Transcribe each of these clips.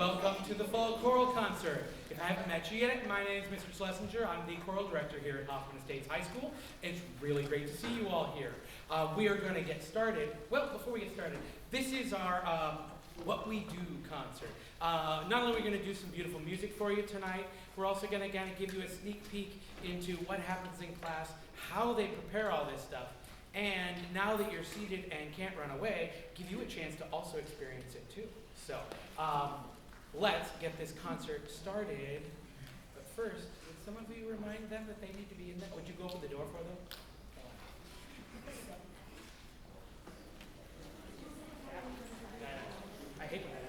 welcome to the Fall Choral Concert. If I haven't met you yet, my name is Mr. Schlesinger. I'm the choral director here at Hoffman Estates High School. It's really great to see you all here. We are going to get started. Well, before we get started, this is our What We Do concert. Not only are we going to do some beautiful music for you tonight, we're also going to give you a sneak peek into what happens in class, how they prepare all this stuff, and now that you're seated and can't run away, give you a chance to also experience it too. So let's get this concert started. But first, would some of you remind them that they need to be in there? Would you go open the door for them? I hate when that happens.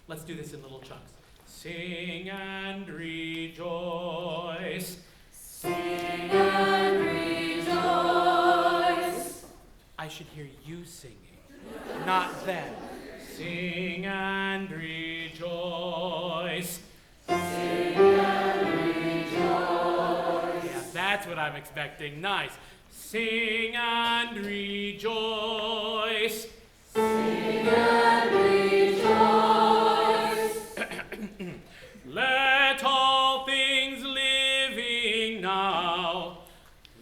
Let's do this in little chunks. Sing and rejoice. Sing and rejoice. I should hear you singing, not them. Sing and rejoice. Sing and rejoice. Yeah, that's what I'm expecting. Nice. Sing and rejoice. Sing and rejoice. Let all things living now.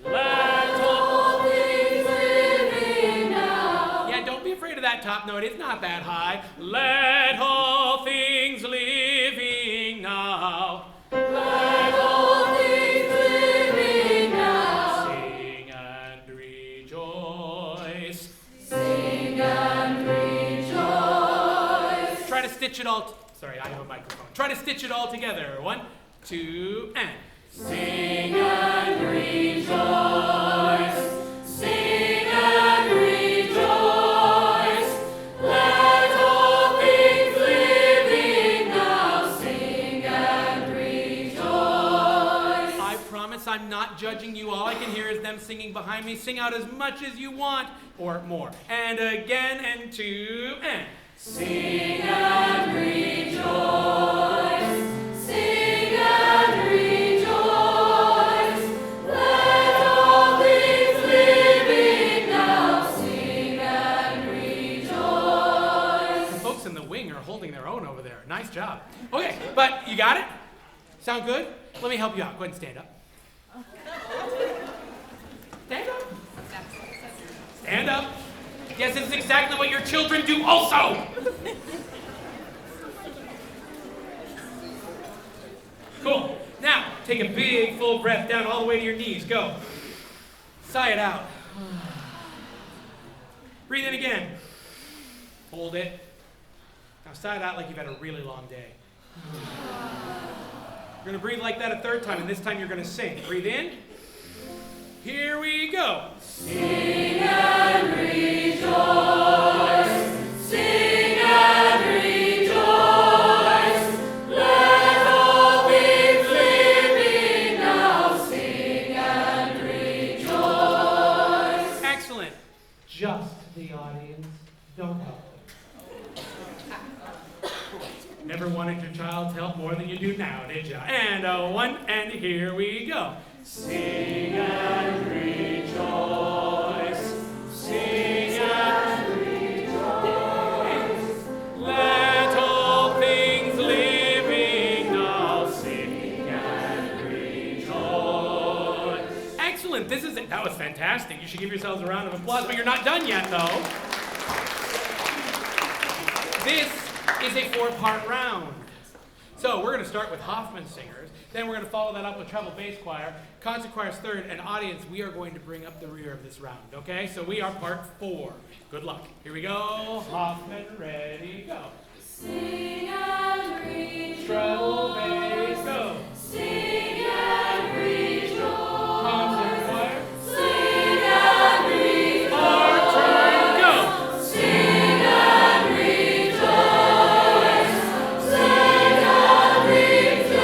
Let all things living now. Yeah, don't be afraid of that top note. It's not that high. Let all things living now. Let all things living now. Sing and rejoice. Sing and rejoice. Try to stitch it all. Sorry, I have a microphone. Try to stitch it all together. 1, 2, and. Sing and rejoice. Sing and rejoice. Let all things living now sing and rejoice. I promise I'm not judging you. All I can hear is them singing behind me. Sing out as much as you want, or more. And again, and 2, and. Sing and rejoice. Sing and rejoice. Let all things living now sing and rejoice. The folks in the wing are holding their own over there. Nice job. Okay, but you got it? Sound good? Let me help you out. Go ahead and stand up. Stand up. Stand up. Yes, this is exactly what your children do also. Cool. Now, take a big, full breath down all the way to your knees. Go. Sigh it out. Breathe in again. Hold it. Now sigh it out like you've had a really long day. You're going to breathe like that a third time, and this time you're going to sing. Breathe in. Here we go. Sing and rejoice. Never wanted your child to help more than you do now, did you? And a one, and here we go. Sing and rejoice. Sing and rejoice. Let all things living now sing and rejoice. Excellent. This is it. That was fantastic. You should give yourselves a round of applause, but you're not done yet, though. This is a 4-part round. So we're going to start with Hoffman Singers, then we're going to follow that up with Treble Bass Choir, Concert Choir's third, and audience, we are going to bring up the rear of this round, okay? So we are part 4. Good luck. Here we go. Hoffman, ready, go. Sing and rejoice. Treble Bass, go. Sing and rejoice. Concert Choir. Sing and rejoice. Our turn, go. Sing and rejoice. Sing and rejoice.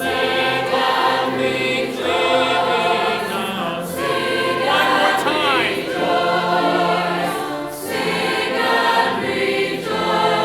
Let all things living now sing. One more time. Sing and rejoice.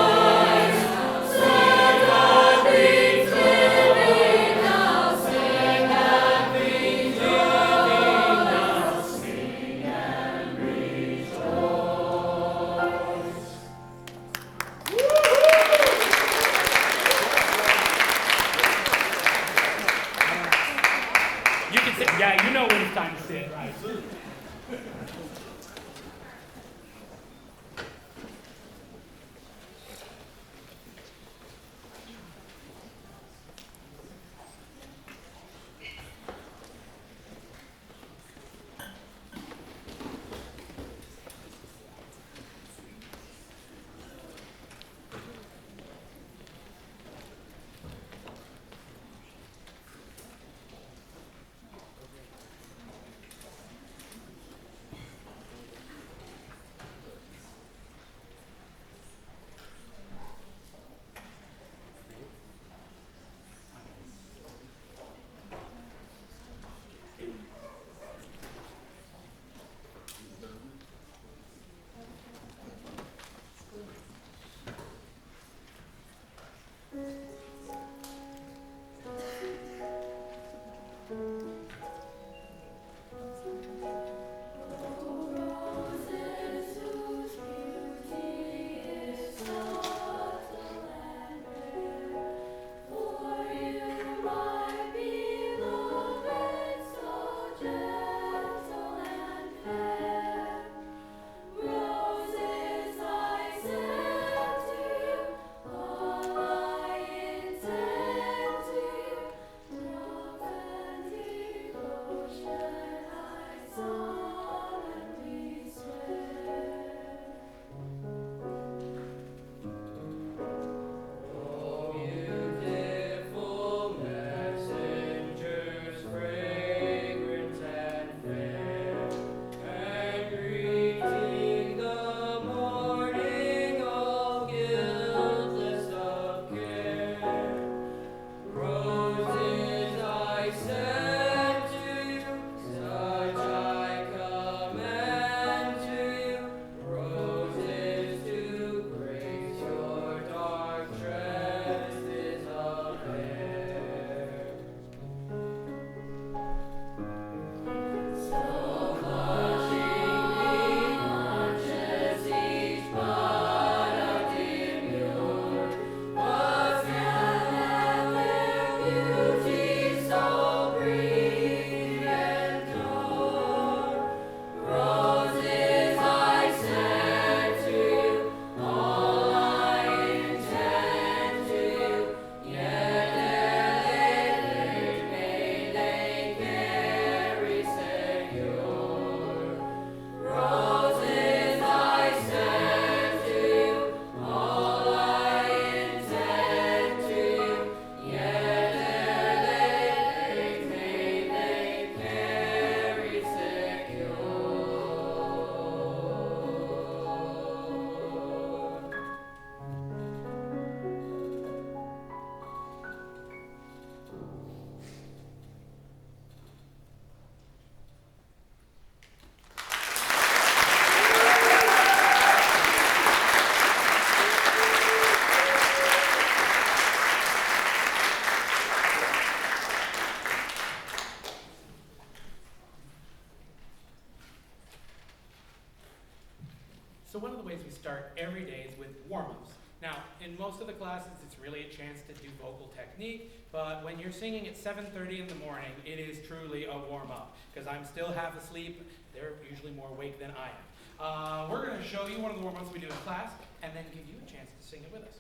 most of the classes, it's really a chance to do vocal technique, but when you're singing at 7:30 in the morning, it is truly a warm-up, because I'm still half asleep. They're usually more awake than I am. We're going to show you one of the warm-ups we do in class, and then give you a chance to sing it with us.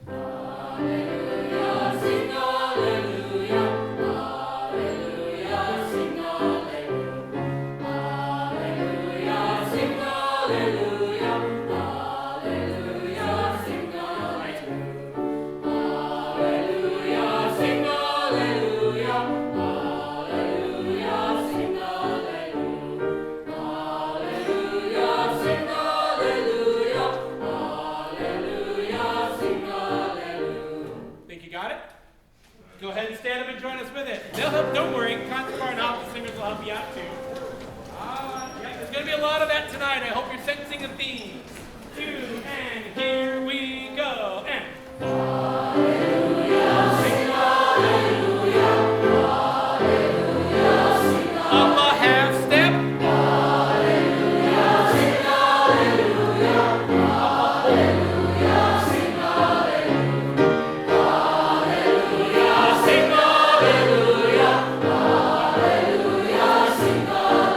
Alleluia, sing alleluia, alleluia, sing alleluia, alleluia, sing alleluia, alleluia, sing alleluia, alleluia, sing alleluia, alleluia, sing alleluia, alleluia, sing alleluia, alleluia, sing alleluia. Think you got it? Go ahead and stand up and join us with it. They'll help, don't worry, concert bar and opera singers will help you out too. Yeah, there's going to be a lot of that tonight. I hope you're sensing the theme. 2, and here we go. And Alleluia, sing alleluia, alleluia, sing up a half step. alleluia, sing alleluia, alleluia, sing alleluia, alleluia, sing alleluia, alleluia, sing alleluia,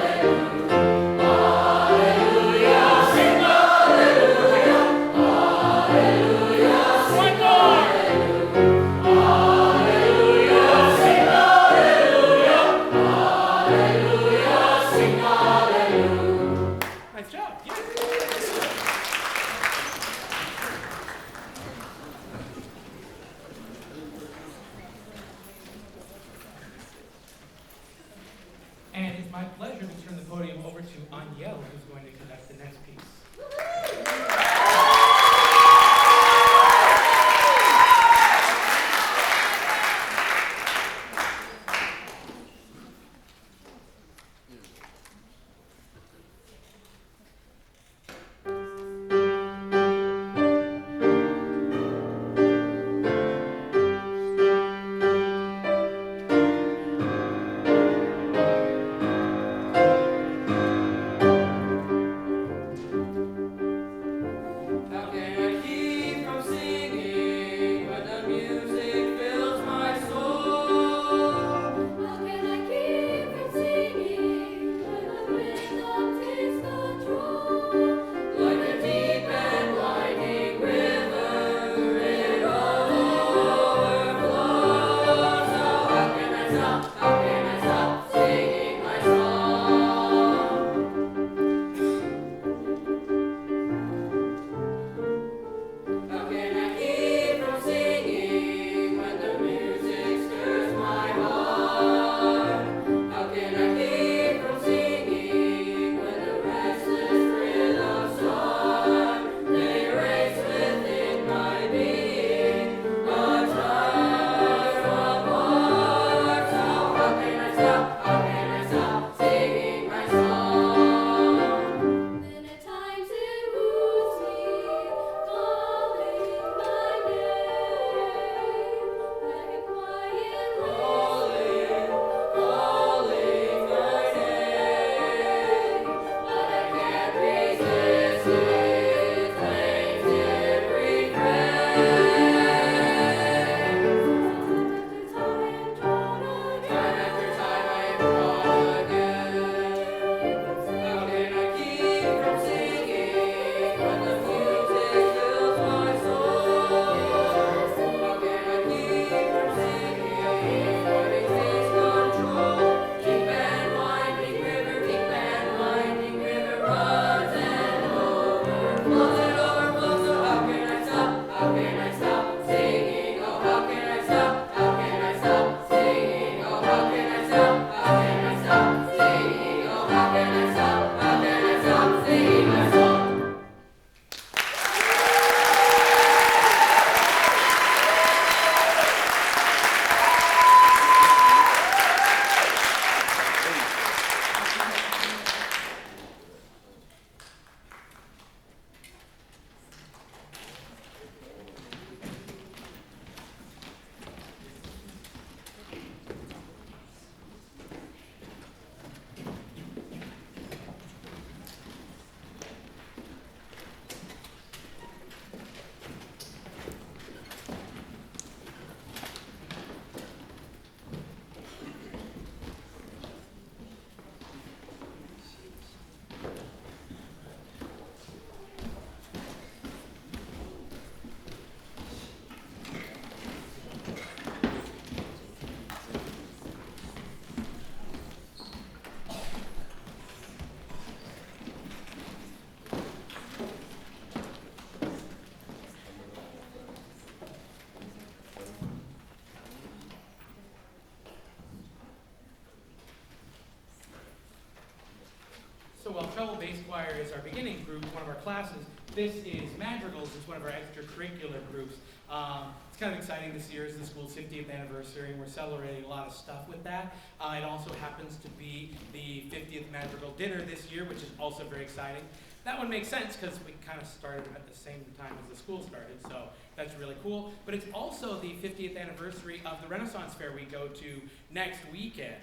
alleluia, sing alleluia, alleluia, One sing more. Alleluia, sing alleluia, alleluia, sing alleluia. Nice job. Yes. And it's my pleasure to turn the podium over to Aniel, who's going to conduct the next piece. while Treble bass choir is our beginning group, one of our classes, this is Madrigals. It's one of our extracurricular groups. It's kind of exciting this year. It's the school's 50th anniversary, and we're celebrating a lot of stuff with that. It also happens to be the 50th Madrigal dinner this year, which is also very exciting. That one makes sense because we kind of started at the same time as the school started, so that's really cool. But it's also the 50th anniversary of the Renaissance Fair we go to next weekend,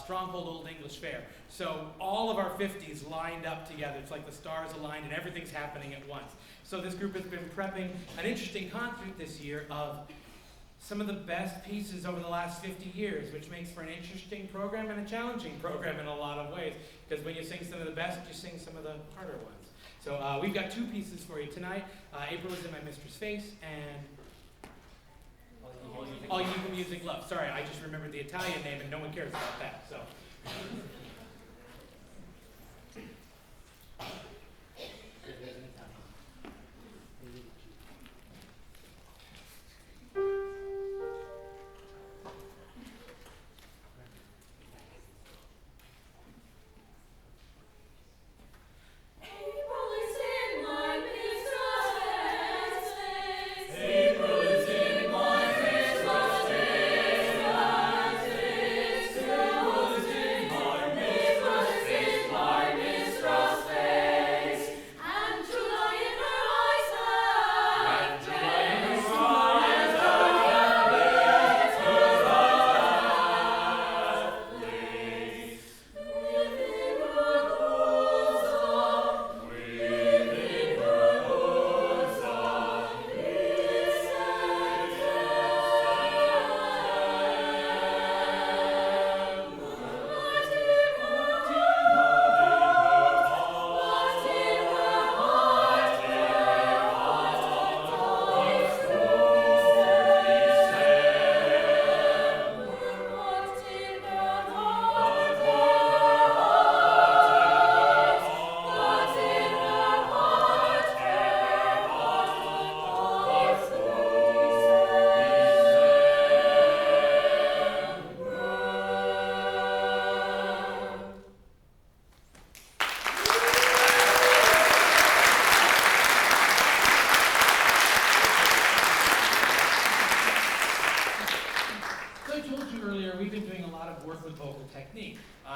Stronghold Old English Fair. So all of our 50s lined up together. It's like the stars aligned and everything's happening at once. So this group has been prepping an interesting concert this year of some of the best pieces over the last 50 years, which makes for an interesting program and a challenging program in a lot of ways. Because when you sing some of the best, you sing some of the harder ones. So we've got two pieces for you tonight. April is in my mistress' face, and All You Music Love. Sorry, I just remembered the Italian name, and no one cares about that. So.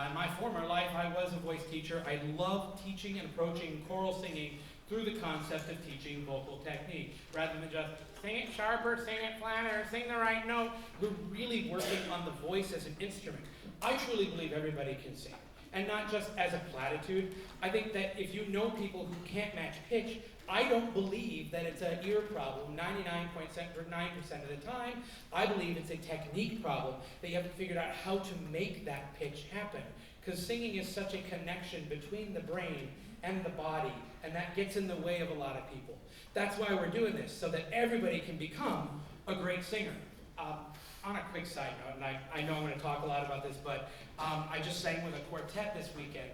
In my former life, I was a voice teacher. I loved teaching and approaching choral singing through the concept of teaching vocal technique. Rather than just sing it sharper, sing it flatter, sing the right note, we're really working on the voice as an instrument. I truly believe everybody can sing, and not just as a platitude. I think that if you know people who can't match pitch, I don't believe that it's an ear problem 99.9% of the time. I believe it's a technique problem that you have to figure out how to make that pitch happen. Because singing is such a connection between the brain and the body, and that gets in the way of a lot of people. That's why we're doing this, so that everybody can become a great singer. On a quick side note, and I know I'm going to talk a lot about this, but I just sang with a quartet this weekend.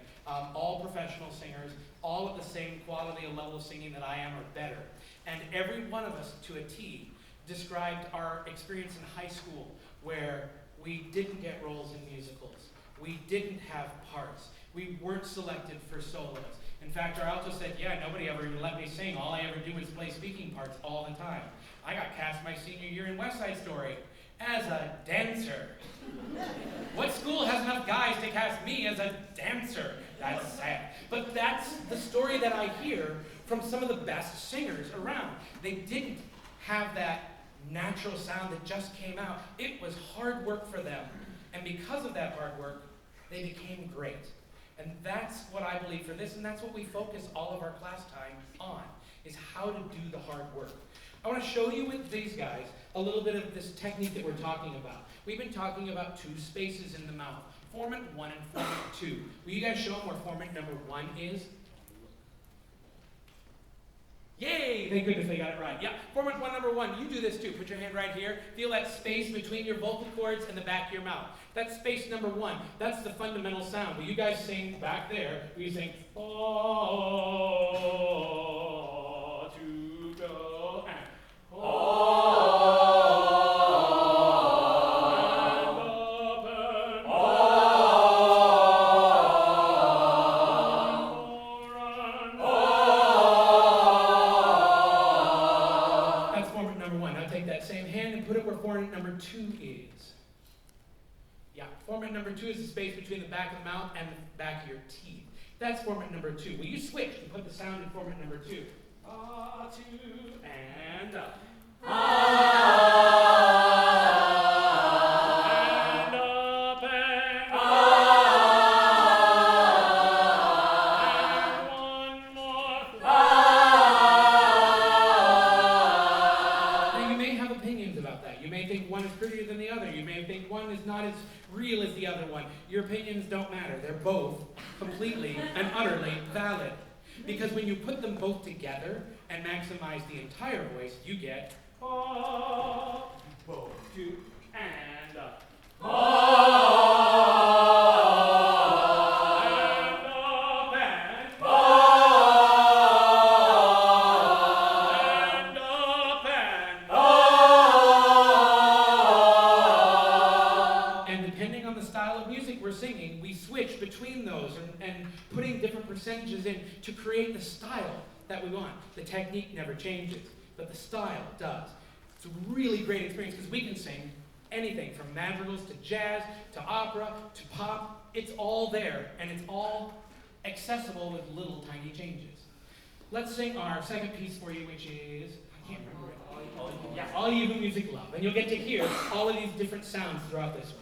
All professional singers, all at the same quality and level of singing that I am or better. And every one of us, to a T, described our experience in high school where we didn't get roles in musicals. We didn't have parts. We weren't selected for solos. In fact, our alto said, yeah, nobody ever even let me sing. All I ever do is play speaking parts all the time. I got cast my senior year in West Side Story as a dancer. What school has enough guys to cast me as a dancer? That's sad. But that's the story that I hear from some of the best singers around. They didn't have that natural sound that just came out. It was hard work for them. And because of that hard work, they became great. And that's what I believe for this, and that's what we focus all of our class time on, is how to do the hard work. I want to show you with these guys a little bit of this technique that we're talking about. We've been talking about two spaces in the mouth, formant 1 and formant 2. Will you guys show them where formant number 1 is? Yay! Thank goodness they got it right. Yeah, formant 1, number 1. You do this too. Put your hand right here. Feel that space between your vocal cords and the back of your mouth. That's space number 1. That's the fundamental sound. Will you guys sing back there? Will you sing, oh, to go, and 2 is? Yeah, format number 2 is the space between the back of the mouth and the back of your teeth. That's format number 2. Will you switch and put the sound in format number 2? Ah, 2, and up. And up and and one more. Now you may have opinions about that. You may think one is prettier than the other. You may think one is not as real as the other one. Your opinions don't matter. They're both completely and utterly valid. Because when you put them both together and maximize the entire voice, you get both, 2, and up. And up and up and depending on the style of music we're singing, we switch between those and putting different percentages in to create the style that we want. The technique never changes, but the style does. It's a really great experience because we can sing anything from madrigals to jazz to opera to pop. It's all there and it's all accessible with little tiny changes. Let's sing our second piece for you, which is, I can't remember it. Yeah, All You Who Music Love. And you'll get to hear all of these different sounds throughout this one.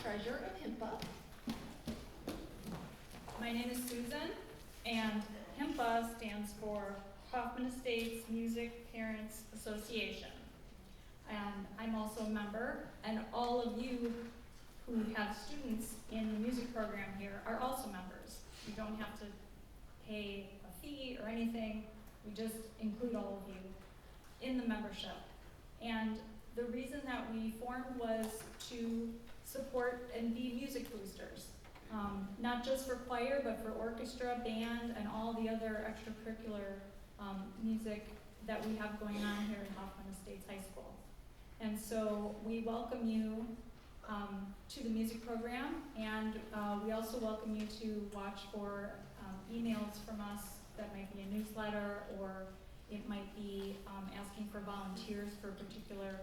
treasurer of HIMPA. My name is Susan, and HIMPA stands for Hoffman Estates Music Parents Association. And I'm also a member, and all of you who have students in the music program here are also members. You don't have to pay a fee or anything. We just include all of you in the membership. And the reason that we formed was to support and be music boosters. Not just for choir, but for orchestra, band, and all the other extracurricular music that we have going on here at Hoffman Estates High School. And so we welcome you to the music program, and we also welcome you to watch for emails from us that might be a newsletter, or it might be asking for volunteers for a particular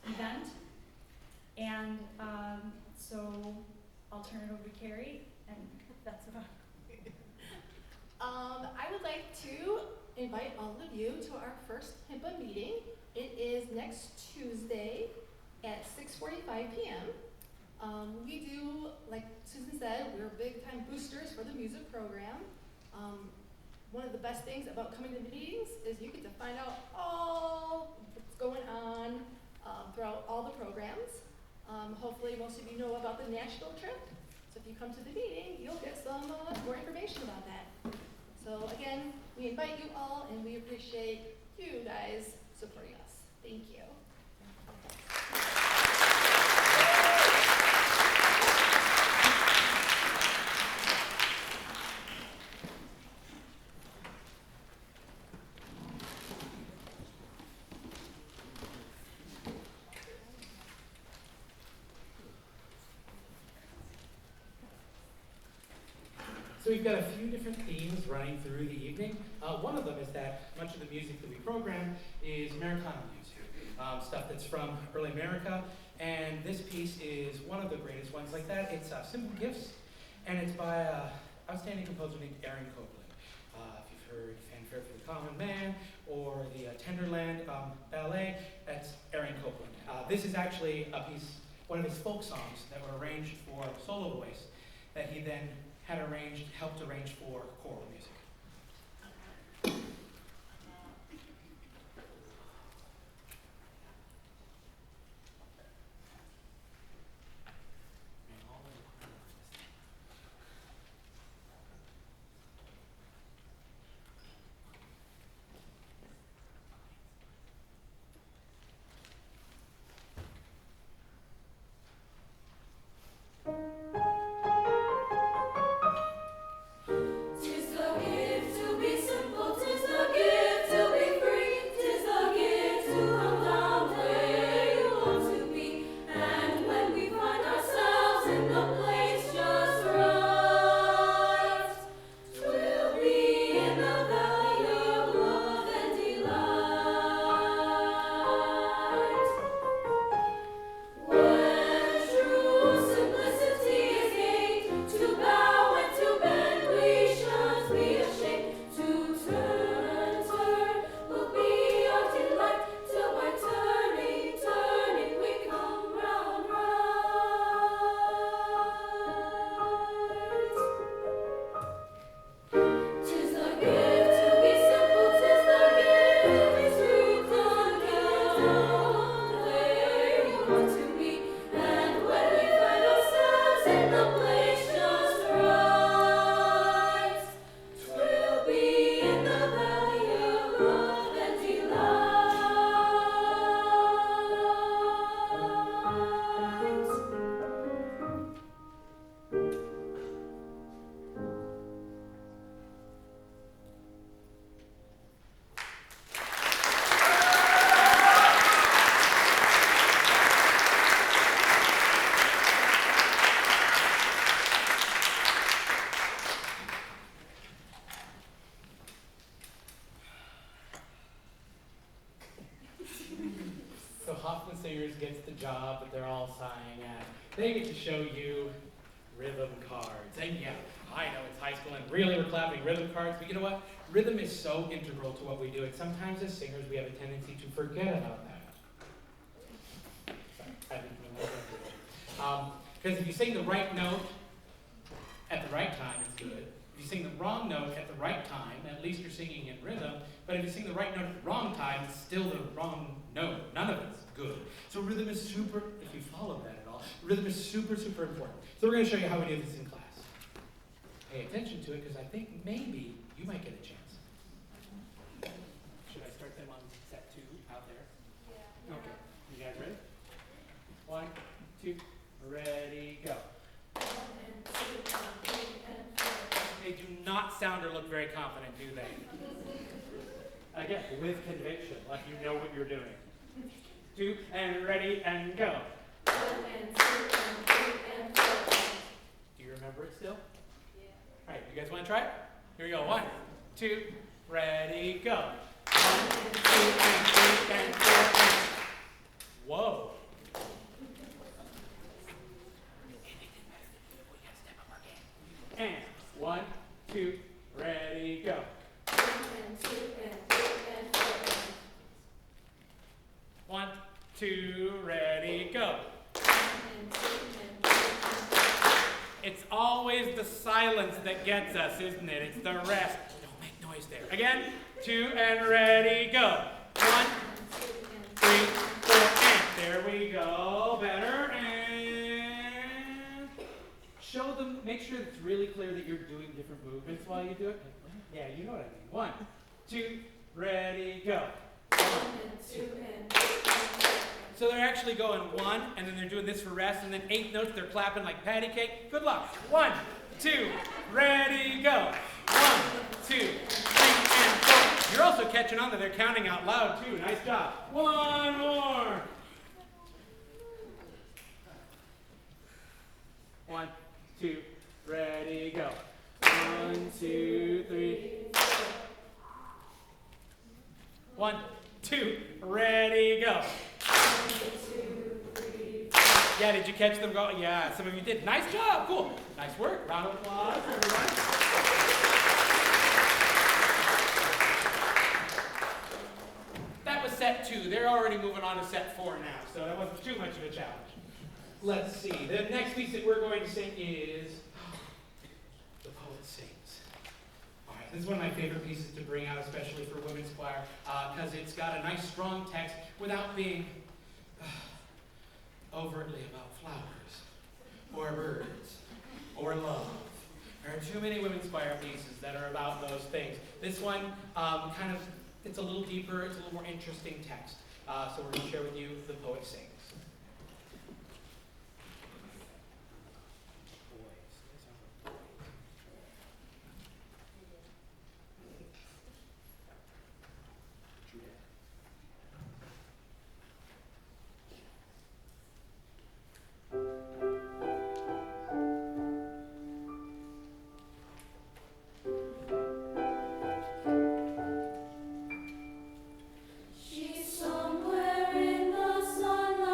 event. And so I'll turn it over to Carrie, and that's about it. I would like to invite all of you to our first HIPAA meeting. It is next Tuesday at 6:45 p.m. We do, like Susan said, we're big time boosters for the music program. One of the best things about coming to the meetings is you get to find out all what's going on throughout all the programs. Hopefully most of you know about the national trip. So if you come to the meeting, you'll get some more information about that. So again, we invite you all, and we appreciate you guys supporting us. Thank you. So we've got a few different themes running through the evening. One of them is that much of the music that we program is Americana music, stuff that's from early America, and this piece is one of the greatest ones like that. It's Simple Gifts, and it's by an outstanding composer named Aaron Copland. If you've heard Fanfare for the Common Man or the Tenderland Ballet, that's Aaron Copland. This is actually a piece, one of his folk songs that were arranged for solo voice that he then had helped arrange for choral music. Hoffman Singers gets the job that they're all sighing at. They get to show you rhythm cards. And yeah, I know it's high school and really we're clapping rhythm cards, but you know what? Rhythm is so integral to what we do, and sometimes as singers we have a tendency to forget about that. Because if you sing the right note at the right time, it's good. If you sing the wrong note at the right time, at least you're singing in rhythm. But if you sing the right note at the wrong time, it's still the wrong note. None of it's good. So rhythm is super, if you follow that at all, Rhythm is super, super important. So we're going to show you how we do this in class. Pay attention to it because I think maybe you might get a chance. Should I start them on set 2 out there? Yeah. Okay. You guys ready? 1, 2, ready, go. 1 and 2 and 3 and 4. They do not sound or look very confident, do they? Again, with conviction, like you know what you're doing. 2 and ready and go. 1 and 2 and 3 and 4. Do you remember it still? Yeah. All right, you guys want to try it? Here we go. 1, 2, ready, go. 1 and 2 and 3 and 4 and. Whoa. And 1, 2, ready, go. 1 and 2 and 3 and 4. 1, 2, ready, go. 1 and 2 and 3 and 4. It's always the silence that gets us, isn't it? It's the rest. Don't make noise there. Again, 2 and ready, go. 1, 2 and 3, 4, and. There we go. Better. And show them, make sure it's really clear that you're doing different movements while you do it. Yeah, you know what I mean. 1, 2, ready, go. 1 and 2 and 3 and 4. So they're actually going 1, and then they're doing this for rest, and then 8 notes, they're clapping like patty cake. Good luck. 1, 2, ready, go. 1, 2, 3, and 4. You're also catching on that they're counting out loud, too. Nice job. 1 more. 1, 2, ready, go. 1, 2, 3. 1, 2, ready, go. 1, 2, 3, 4. Yeah, did you catch them go? Yeah, some of you did. Nice job. Cool. Nice work. Round of applause, everyone. That was set 2. They're already moving on to set 4 now, so that wasn't too much of a challenge. Let's see. The next piece that we're going to sing is The Poet Sings. All right, this is one of my favorite pieces to bring out, especially for women's choir, because it's got a nice, strong text without being overtly about flowers or birds or love. There are too many women's choir pieces that are about those things. This one, it's a little deeper, it's a little more interesting text. So we're going to share with you The Poet Sings. She's somewhere in the sunlight.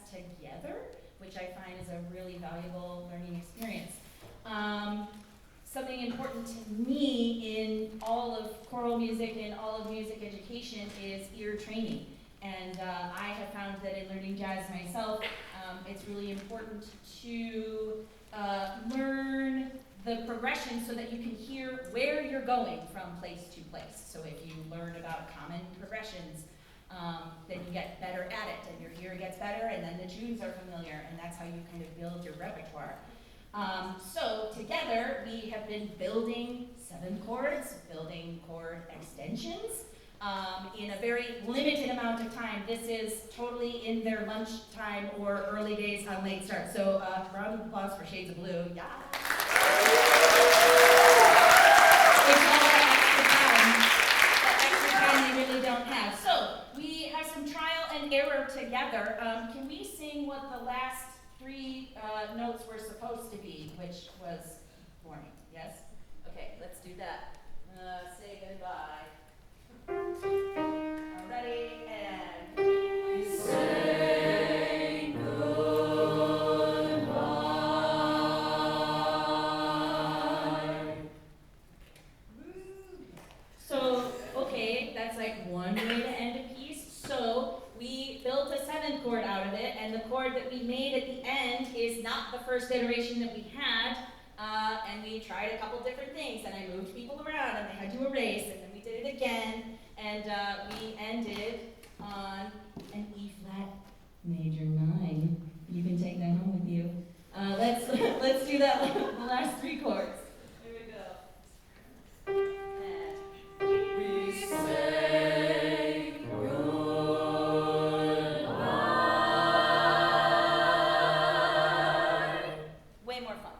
together, which I find is a really valuable learning experience. Something important to me in all of choral music and all of music education is ear training. And I have found that in learning jazz myself, it's really important to learn the progression so that you can hear where you're going from place to place. So if you learn about common progressions, then you get better at it, and your ear gets better, and then the tunes are familiar, and that's how you kind of build your repertoire. So together, we have been building 7 chords, building chord extensions, in a very limited amount of time. This is totally in their lunchtime or early days on late start. So round of applause for Shades of Blue. Yeah. It's all that extra time they really don't have. So we have some trial and error together. Can we sing what the last 3 notes were supposed to be, which was morning? Yes? Okay, let's do that. Say goodbye. Ready, and we say goodbye. So, okay, that's like one way to end a piece. So, we built a 7th chord out of it, and the chord that we made at the end is not the first iteration that we had, and we tried a couple different things, and I moved people around, and they had to erase, and then we did it again, and we ended on an E flat major 9. You can take that home with you. Let's do that the last 3 chords. Here we go. And we say goodbye. Way more fun.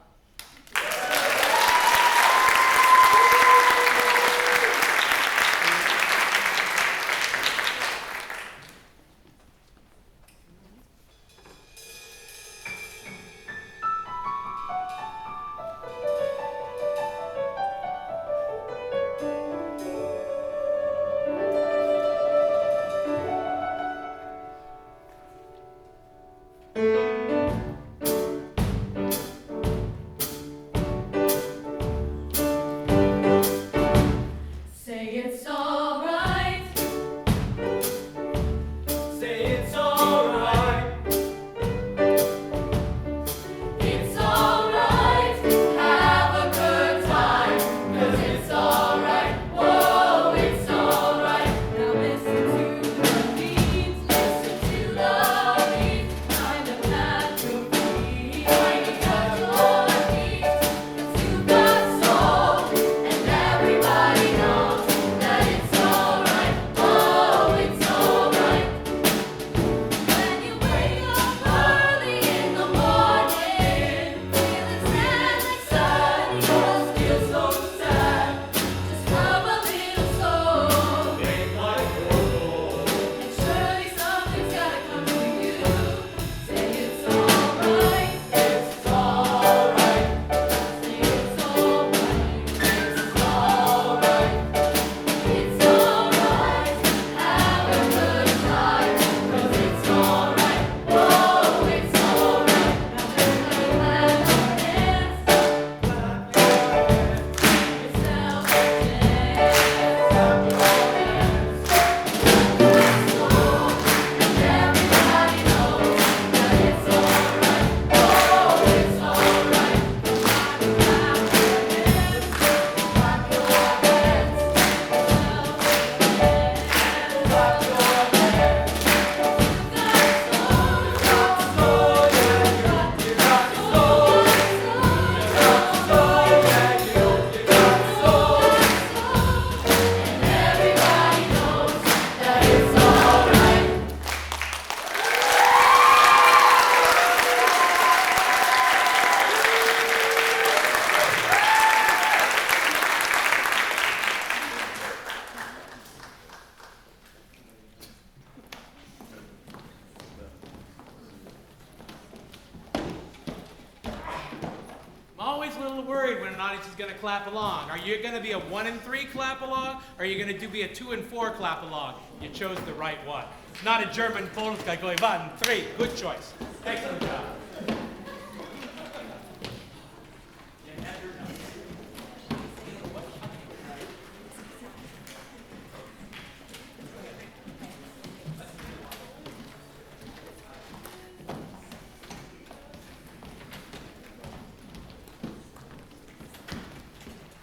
always a little worried when an audience is going to clap along. Are you going to be a 1 and 3 clap along, or are you going to be a 2 and 4 clap along? You chose the right one. It's not a German polka going 1, 3. Good choice. Excellent job.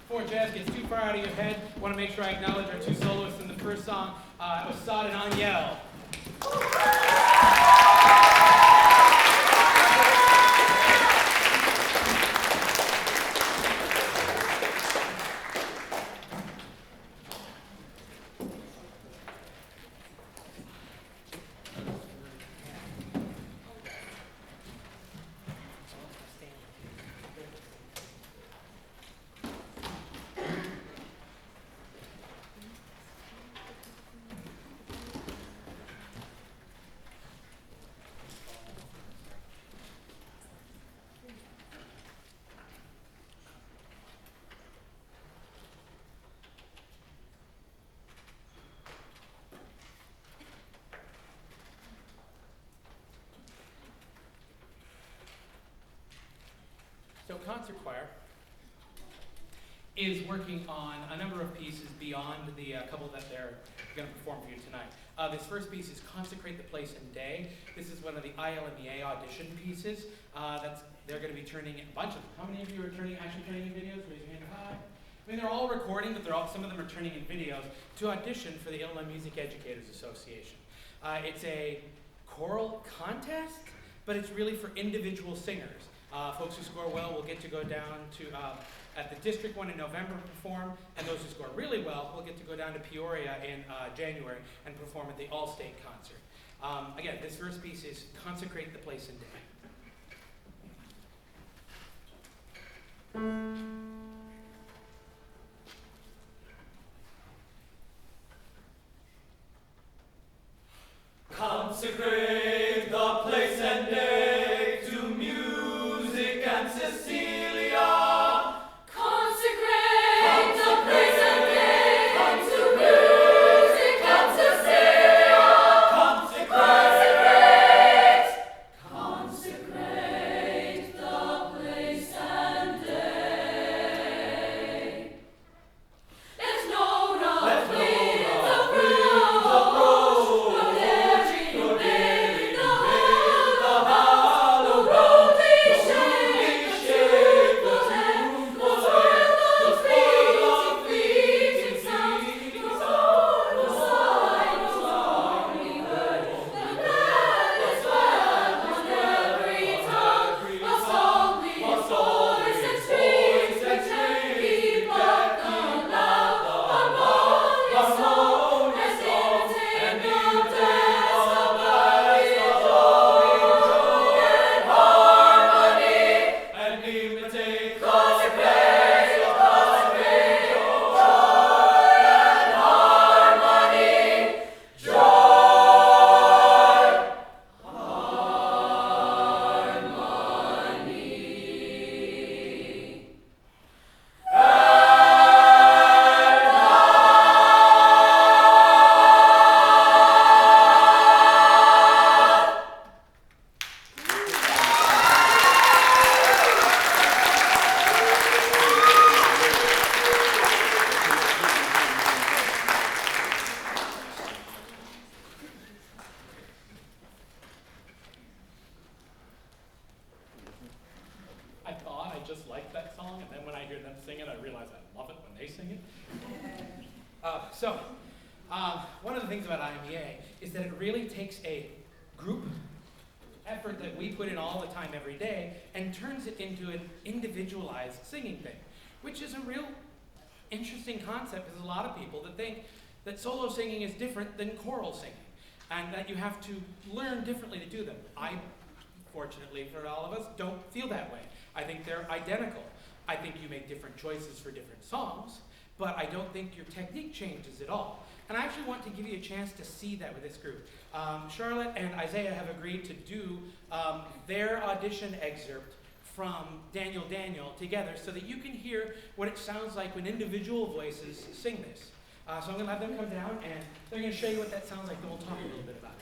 Before jazz gets too far out of your head, I want to make sure I acknowledge our 2 soloists in the first song, Assad and Aniel. So concert choir is working on a number of pieces beyond the couple that they're going to perform for you tonight. This first piece is Consecrate the Place and Day. This is one of the ILMEA audition pieces. They're going to be turning a bunch of them. How many of you are actually turning in videos? Raise your hand high. I mean, they're all recording, but some of them are turning in videos to audition for the Illinois Music Educators Association. It's a choral contest, but it's really for individual singers. Folks who score well will get to go down to, at the district one in November, perform, and those who score really well will get to go down to Peoria in January and perform at the All-State concert. Again, this first piece is Consecrate the Place and Day. Consecrate the place and day to music and Cecilia. Consecrate the place and day to music and Cecilia. Consecrate, consecrate the place and day. Let's know the winds of road, no daring, no daring, the hollow road we shake the land, the swirl of fleeting sounds, the sigh we heard, the gladness swell on every tongue, a song leaves voice and streams and keep up the loud, harmonious song as imitate the dance of joy and harmony, and imitate consecrate, consecrate joy and harmony. I thought I just liked that song, and then when I hear them sing it, I realize I love it when they sing it. One of the things about IMEA is that it really takes a group effort that we put in all the time every day and turns it into an individualized singing thing, which is a real interesting concept because there's a lot of people that think that solo singing is different than choral singing and that you have to learn differently to do them. I, fortunately for all of us, don't feel that way. I think they're identical. I think you make different choices for different songs, but I don't think your technique changes at all. And I actually want to give you a chance to see that with this group. Charlotte and Isaiah have agreed to do their audition excerpt from Daniel Daniel together so that you can hear what it sounds like when individual voices sing this. So I'm going to have them come down and they're going to show you what that sounds like, and we'll talk a little bit about it.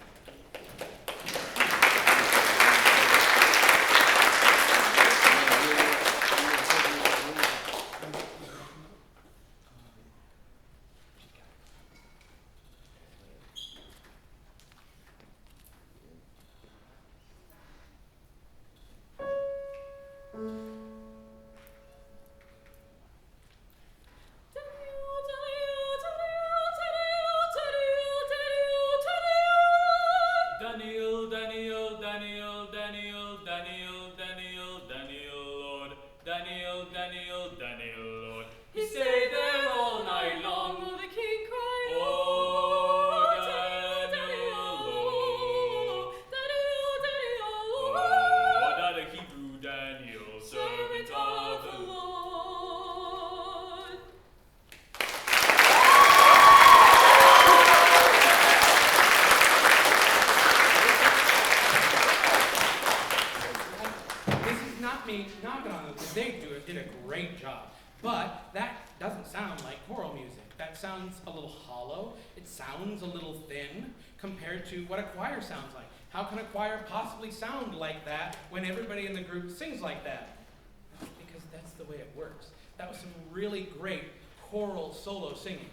Daniel, Daniel, Daniel, Daniel, Daniel, Daniel, Daniel, Lord. Daniel, Daniel, Daniel, Lord. He stayed there all night long. Oh, the king cried, Oh, Daniel, Lord. Oh, that a Hebrew Daniel, servant of the Lord. This is not me knocking on them, because they did a great job. But that doesn't sound like choral music. That sounds a little hollow. It sounds a little thin compared to what a choir sounds like. How can a choir possibly sound like that when everybody in the group sings like that? Because that's the way it works. That was some really great choral solo singing.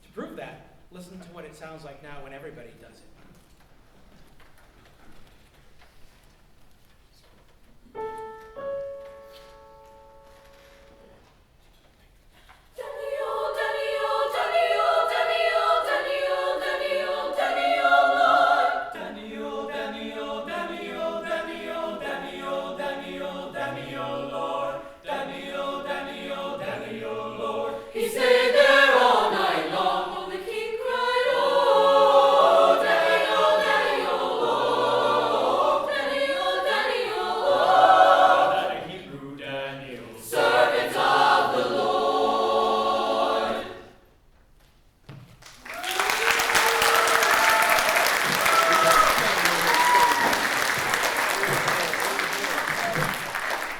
To prove that, listen to what it sounds like now when everybody does it. Daniel, Daniel, Daniel, Daniel, Daniel, Daniel, Daniel, Lord. Daniel, Daniel, Daniel, Daniel, Daniel, Daniel, Daniel, Lord. Daniel, Daniel, Daniel, Lord. He stayed there all night long. Oh, the king cried, oh, Daniel, Daniel, Lord. Daniel, Daniel, Lord. That a Hebrew Daniel, servant of the Lord.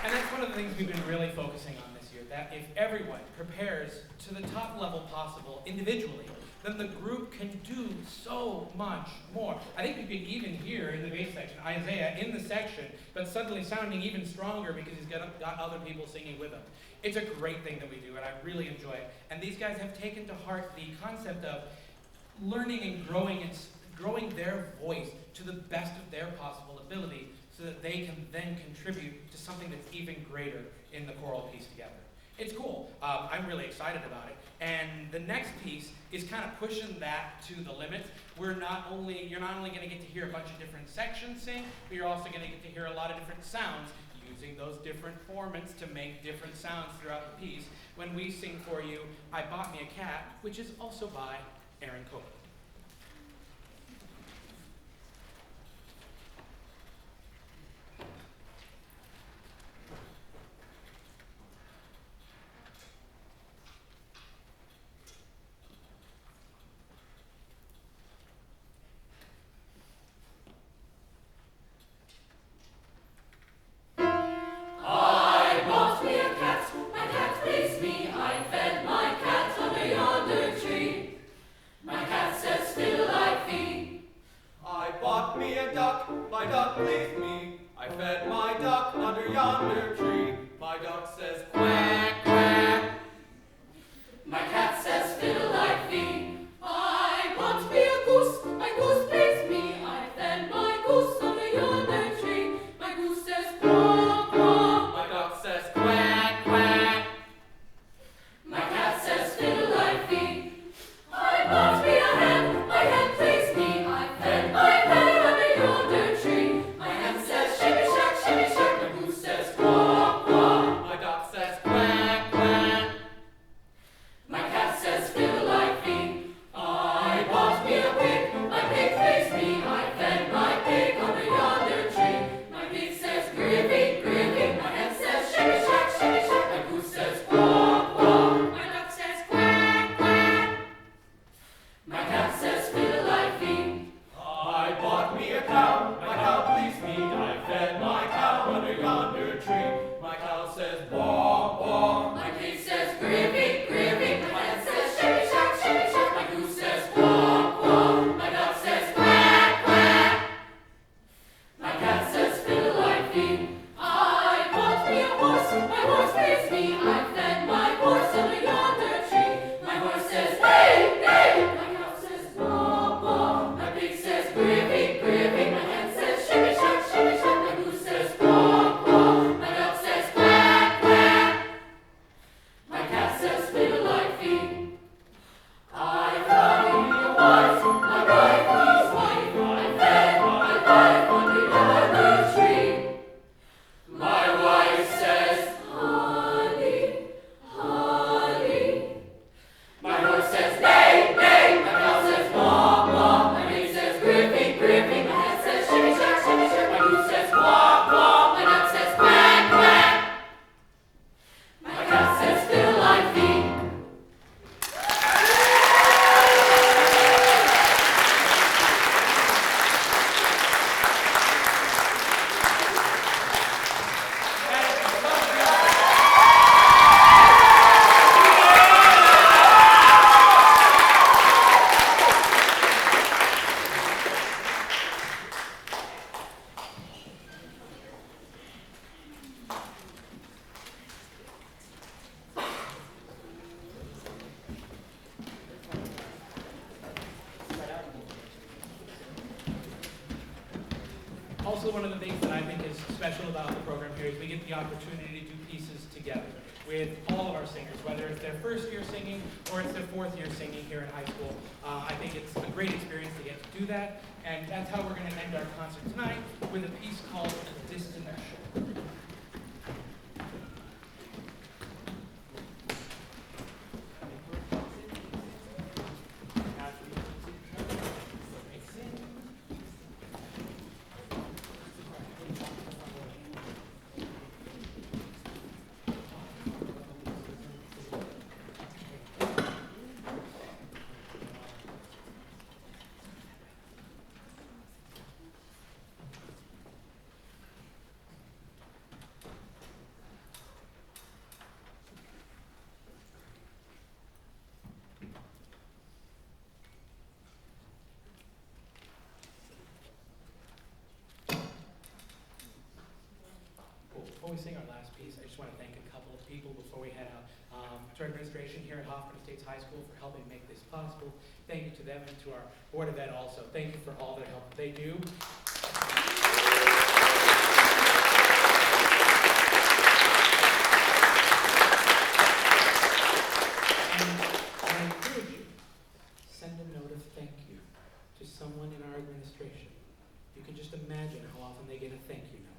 And that's one of the things we've been really focusing on this year, that if everyone prepares to the top level possible individually, then the group can do so much more. I think you can even hear in the bass section, Isaiah in the section, but suddenly sounding even stronger because he's got other people singing with him. It's a great thing that we do, and I really enjoy it. And these guys have taken to heart the concept of learning and growing their voice to the best of their possible ability so that they can then contribute to something that's even greater in the choral piece together. It's cool. I'm really excited about it. And the next piece is kind of pushing that to the limits. You're not only going to get to hear a bunch of different sections sing, but you're also going to get to hear a lot of different sounds using those different formants to make different sounds throughout the piece. When we sing for you, I Bought Me a Cat, which is also by Aaron Copeland. I bought me a cat, my cat pleased me, I fed my cat under yonder tree. My cat says, fiddle I feed. I bought me a duck, my duck pleased me. I fed my duck under yonder tree. My duck says quack, quack. My cat says, fiddle I feed. I bought me a goose, my goose pleased me, I fed my goose under yonder tree. My goose says, quack, quack. My duck says quack, quack. My cat says, fiddle I feed. I bought me a hen, my hen pleased me, I fed my hen under yonder tree. My hen says, shimmy shack, my goose says, quack, quack. My duck says quack, also one of the things that I think is special about the program here is we get the opportunity to do pieces together with all of our singers, whether it's their first year singing or it's their fourth year singing here in high school. I think it's a great experience to get to do that, and that's how we're going to end our concert tonight with a piece called Distant Shore. Before we sing our last piece, I just want to thank a couple of people before we head out. To our administration here at Hoffman Singers High School for helping make this possible. Thank you to them and to our Board of Ed also. Thank you for all their help they do. And I encourage you, send a note of thank you to someone in our administration. You can just imagine how often they get a thank you note.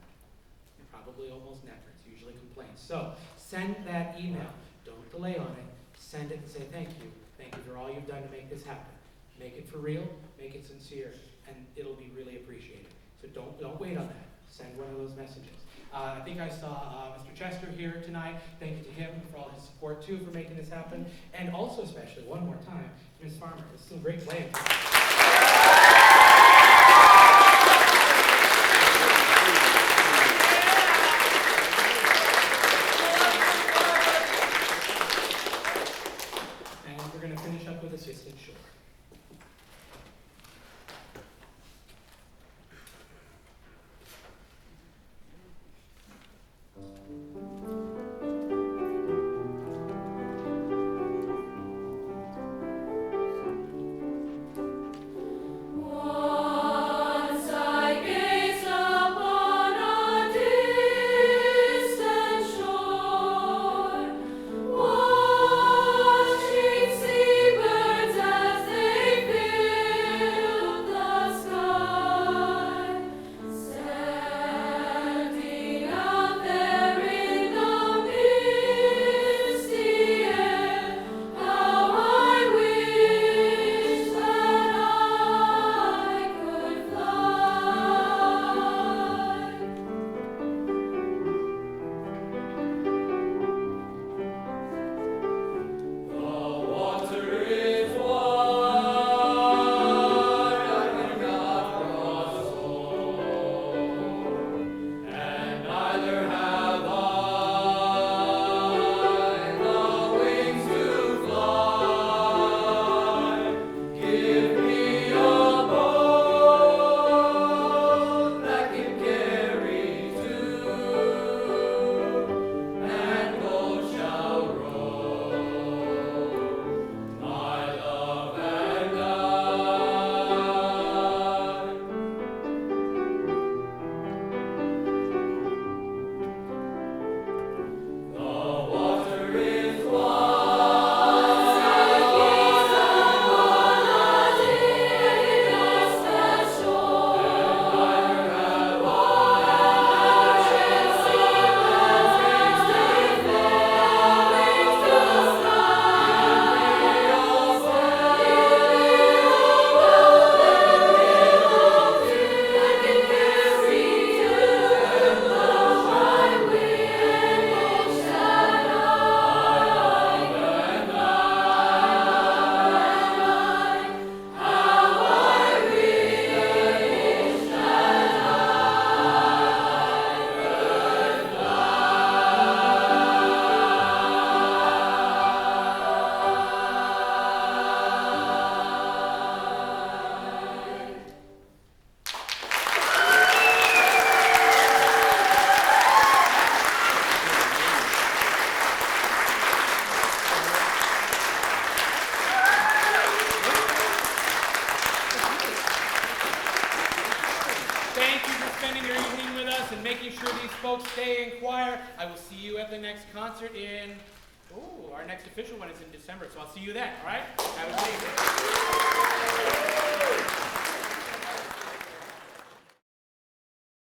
Probably almost never. It's usually complaints. So send that email. Don't delay on it. Send it and say thank you. Thank you for all you've done to make this happen. Make it for real. Make it sincere, and it'll be really appreciated. So don't wait on that. Send one of those messages. I think I saw Mr. Chester here tonight. Thank you to him for all his support too for making this happen, and also especially one more time, Ms. Farmer. This is some great playing. Finish up with Assistant Shore. us and making sure these folks stay in choir. I will see you at the next concert in, our next official one is in December, so I'll see you then, all right? Have a seat.